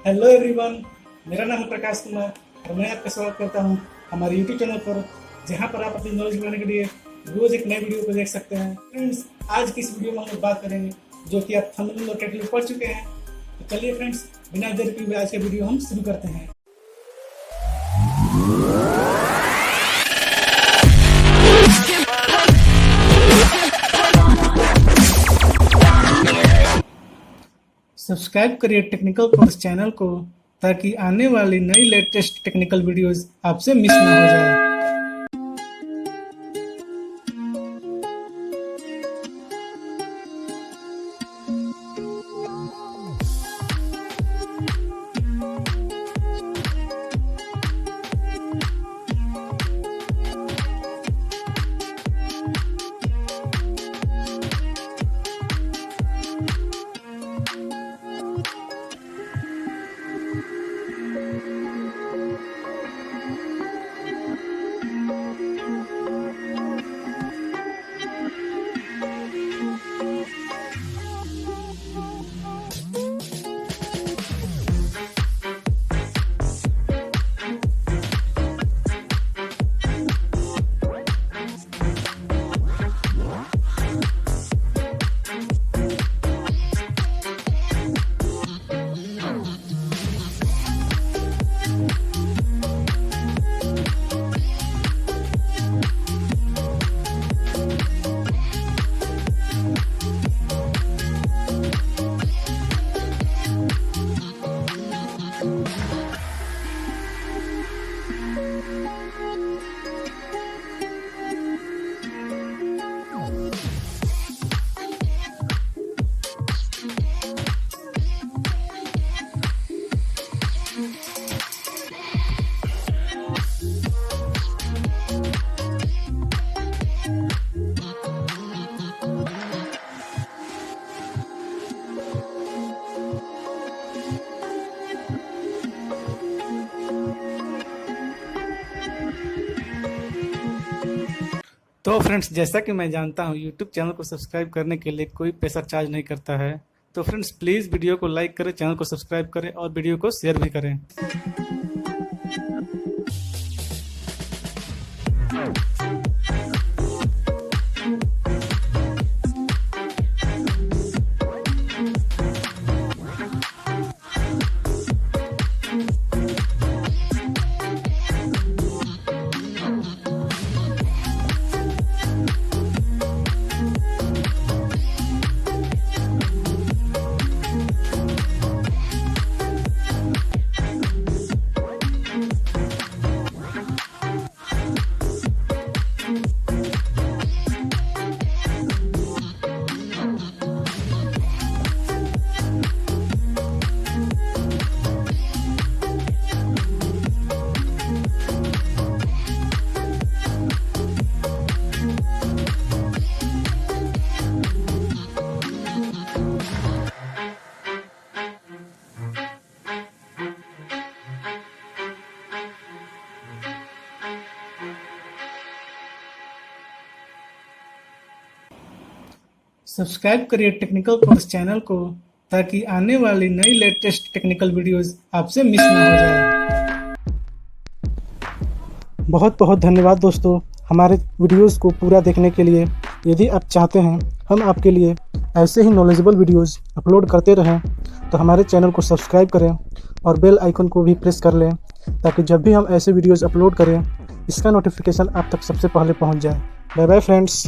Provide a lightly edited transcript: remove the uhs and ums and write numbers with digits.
Hello everyone, मेरा नाम है प्रकाश कुमार और मैं आपका स्वागत करता हूं हमारे यूट्यूब चैनल पर, जहां पर आप अपनी नॉलेज बढ़ाने के लिए रोज एक नए वीडियो को देख सकते हैं। फ्रेंड्स, आज की इस वीडियो में हम लोग बात करेंगे जो कि आप थंबनेल और टाइटल में पढ़ चुके हैं। तो चलिए फ्रेंड्स, बिना देर किए हुए आज का वीडियो हम शुरू करते हैं। सब्सक्राइब करिए टेक्निकल कोर्स चैनल को ताकि आने वाली नई लेटेस्ट टेक्निकल वीडियोस आपसे मिस ना हो जाए। तो फ्रेंड्स, जैसा कि मैं जानता हूं यूट्यूब चैनल को सब्सक्राइब करने के लिए कोई पैसा चार्ज नहीं करता है। तो फ्रेंड्स, प्लीज़ वीडियो को लाइक करें, चैनल को सब्सक्राइब करें और वीडियो को शेयर भी करें। सब्सक्राइब करिए टेक्निकल कोर्स चैनल को ताकि आने वाली नई लेटेस्ट टेक्निकल वीडियोस आपसे मिस ना हो जाए। बहुत बहुत धन्यवाद दोस्तों, हमारे वीडियोस को पूरा देखने के लिए। यदि आप चाहते हैं हम आपके लिए ऐसे ही नॉलेजेबल वीडियोस अपलोड करते रहें तो हमारे चैनल को सब्सक्राइब करें और बेल आइकन को भी प्रेस कर लें ताकि जब भी हम ऐसे वीडियोस अपलोड करें इसका नोटिफिकेशन आप तक सबसे पहले पहुंच जाए। Bye bye friends.